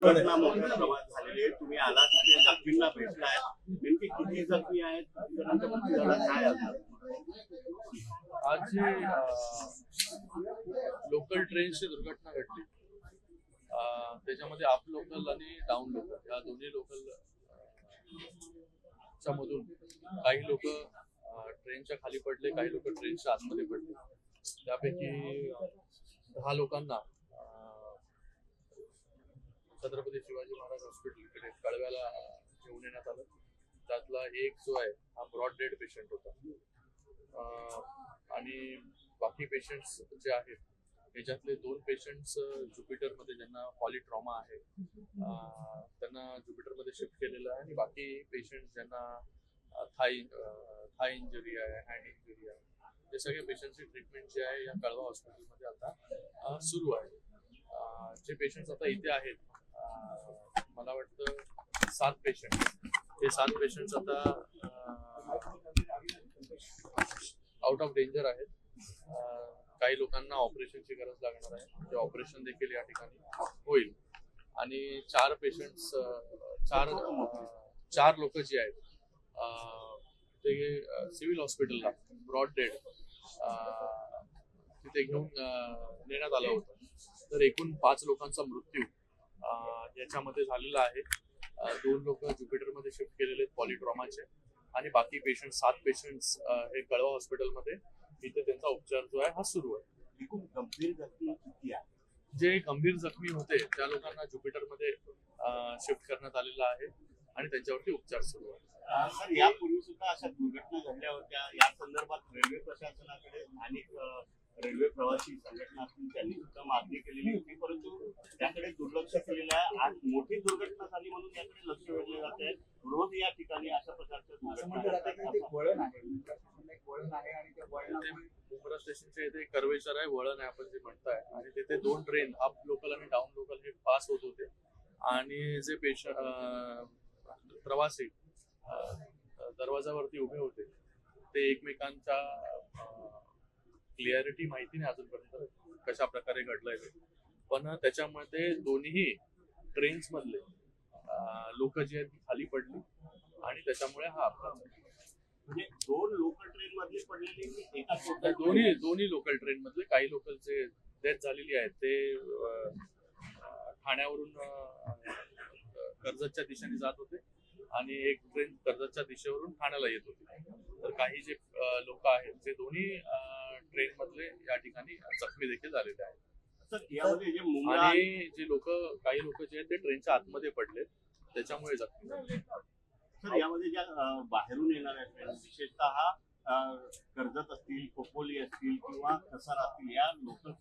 दुर्घटना मोठ्या प्रमाणात झालेली आहे. तुम्ही आलात तिथे जखमींना भेटलाय. नेमके किती जखमी आहेत? किती जणांचा मृत्यू झाला? काय आता? आज जी लोकल ट्रेनची दुर्घटना घडली त्याच्यामध्ये अप लोकल आणि डाऊन लोकल या दोन्ही लोकल च्या मधून काही लोक ट्रेनच्या खाली पडले, काही लोक ट्रेनच्या आतमध्ये पडले. त्यापैकी 10 लोकांना छत्रपती शिवाजी महाराज हॉस्पिटल इकडे कळव्याला घेऊन येण्यात आलं. त्यातला एक जो आहे हा ब्रॉड डेड पेशंट होता आणि बाकी पेशंट्स जे आहेत त्याच्यातले 2 पेशंट्स ज्युपिटरमध्ये ज्यांना पॉलिट्रॉमा आहे त्यांना ज्युपिटरमध्ये शिफ्ट केलेलं आहे आणि बाकी पेशंट्स ज्यांना थाय इंजुरी आहे, हँड इंजुरी आहे, ते सगळे पेशंटची ट्रीटमेंट जी आहे या कळवा हॉस्पिटलमध्ये आता सुरू आहे. जे पेशंट्स आता इथे आहेत मला वाटतं 7 पेशंट, हे 7 पेशंट्स आता आउट ऑफ डेंजर आहेत. काही लोकांना ऑपरेशनची गरज लागणार आहे, ते ऑपरेशन देखील या ठिकाणी होईल आणि 4 पेशंट्स चार लोक जी आहेत ते सिव्हिल हॉस्पिटलला ब्रॉड डेड तिथे घेऊन नेण्यात आलं होतं. तर एकूण 5 लोकांचा मृत्यू याच्यामध्ये झालेला आहे. 2 लोक ज्युपिटरमध्ये शिफ्ट केलेले आहेत पॉलिट्रॉमाचे आणि बाकी पेशंट 7 पेशंट्स हे कळवा हॉस्पिटलमध्ये इथे त्यांचा उपचार जो आहे हा सुरू आहे. एकूण गंभीर जखमी किती आहे? जे गंभीर जखमी होते त्या लोकांना ज्युपिटरमध्ये शिफ्ट करण्यात आलेलं आहे आणि त्यांच्यावरती उपचार सुरू आहे. सर, यापूर्वी सुद्धा अशा दुर्घटना घडल्या होत्या. या संदर्भात रेल्वे प्रशासनाकडे स्थानिक रेल्वे प्रवासी संघटना असतील त्यांनी सुद्धा मागणी केलेली होती, परंतु त्याकडे दुर्लक्ष केलेलं आहे. आज मोठी दुर्घटना झाली म्हणून त्याकडे लक्ष वेधले जात आहे. रोज या ठिकाणी अशा प्रकारच्या वळण आहे आणि त्या वळणामुळे मुंब्रा स्टेशनच्या इथे कर्वेचर आहे, वळण आहे आपण जे म्हणताय, आणि तिथे 2 ट्रेन अप लोकल आणि डाऊन लोकल हे पास होत होते आणि जे प्रवासी दरवाजावरती उभे होते ते एकमेकांच्या क्लिअरिटी माहिती नाही अजूनपर्यंत कशा प्रकारे घडलंय ते, पण त्याच्यामध्ये दोन्ही ट्रेन्स मधले लोक जे आहेत खाली पडली आणि त्याच्यामुळे हा अपघात झाला. म्हणजे 2 लोकल ट्रेन मधली पडलेली एका दोन्ही लोकल ट्रेन मधले काही लोकल जे डेथ झालेली आहेत ते ठाण्यावरून कर्जतच्या दिशेने जात होते आणि एक ट्रेन कर्जतच्या दिशेवरून ठाण्याला येत होती. तर काही जे लोक आहेत ते दोन्ही ट्रेन मधले या ठिकाणी जखमी देखील झालेले आहेत. आणि काही लोक जे आहेत ते ट्रेनच्या आतमध्ये पडले त्याच्यामुळे जखमी झाले. सर, यामध्ये ज्या बाहेरून येणाऱ्या ट्रेन विशेषतः कर्जत असतील, खोपोली असतील किंवा कसारा असतील, या लोकल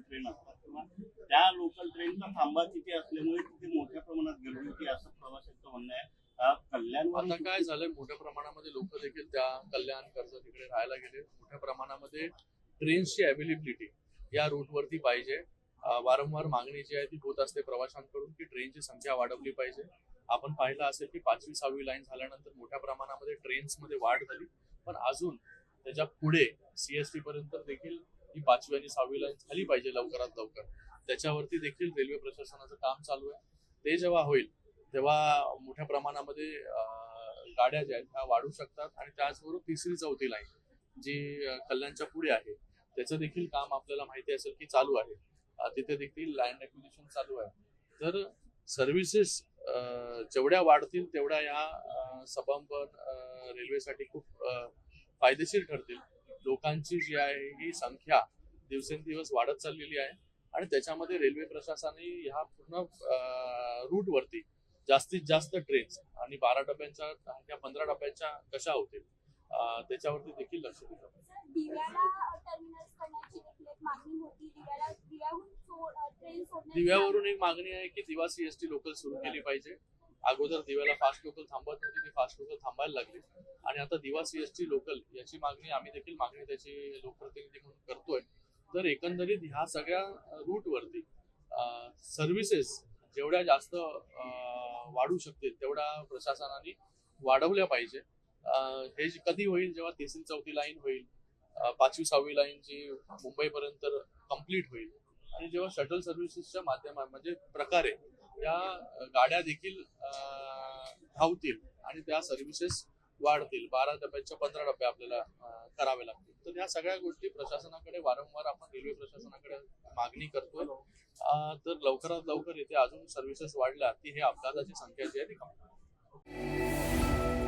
ट्रेन असतात किंवा त्या लोकल ट्रेनचा थांबा तिथे असल्यामुळे तिथे मोठ्या प्रमाणात गर्दी होती असं प्रवाशांचं म्हणणं आहे. आता काय झालंय, मोठ्या प्रमाणामध्ये लोक देखील त्या कल्याण कर्जत तिकडे राहायला गेले. मोठ्या प्रमाणामध्ये ट्रेन्सची अवेलेबिलिटी या रूटवरती पाहिजे. वारंवार मागणी जी आहे ती होत असते प्रवाशांकडून की ट्रेनची संख्या वाढवली पाहिजे. आपण पाहिलं असेल की 5वी 6वी लाईन झाल्यानंतर मोठ्या प्रमाणामध्ये ट्रेन्समध्ये वाढ झाली, पण अजून त्याच्या पुढे CST पर्यंत देखील ही 5वी आणि 6वी लाईन झाली पाहिजे लवकरात लवकर. त्याच्यावरती देखील रेल्वे प्रशासनाचं काम चालू आहे. ते जेव्हा होईल तेव्हा मोठ्या प्रमाणामध्ये गाड्या ज्या आहेत त्या वाढू शकतात आणि त्याचबरोबर 3री 4थी लाईन जी कल्याणच्या पुढे आहे त्याचं देखील काम आपल्याला माहिती असेल की चालू आहे. तिथे देखील लँड ॲक्विजिशन चालू आहे. तर सर्व्हिसेस जेवढ्या वाढतील तेवढ्या या सबअर्बन रेल्वेसाठी खूप फायदेशीर ठरतील. लोकांची जी आहे ही संख्या दिवसेंदिवस वाढत चाललेली आहे आणि त्याच्यामध्ये रेल्वे प्रशासनाने ह्या पूर्ण रूटवरती जास्तीत जास्त ट्रेन्स आणि 12 डब्यांच्या त्या 15 डब्यांच्या कशा होतील त्याच्यावरती देखील लक्ष दिलं. दिव्यावरून एक मागणी आहे की दिवा CST लोकल सुरू केली पाहिजे. अगोदर दिव्याला फास्ट लोकल थांबत नव्हती, ती फास्ट लोकल थांबायला लागली आणि आता दिवा CST लोकल याची मागणी आम्ही देखील त्याची लोकप्रतिनिधी म्हणून करतोय. तर एकंदरीत ह्या सगळ्या रूटवरती सर्व्हिसेस जेवढ्या जास्त वाढू शकतील तेवढ्या प्रशासनाने वाढवल्या पाहिजे. हे कधी होईल जेव्हा 3री 4थी लाईन होईल, 5वी 6वी लाईन जी मुंबईपर्यंत कम्प्लीट होईल आणि जेव्हा शटल सर्व्हिसेसच्या माध्यमात म्हणजे प्रकारे या गाड्या देखील धावतील आणि त्या सर्व्हिसेस वाढतील. 12 डब्यांच्या 15 डबे आपल्याला करावे लागतील. तर या सगळ्या गोष्टी प्रशासनाकडे वारंवार आपण रेल्वे प्रशासनाकडे मागणी करतोय. तर लवकरात लवकर इथे अजून सर्व्हिसेस वाढल्या की हे अपघाताची संख्या जी आहे ती कमी होईल.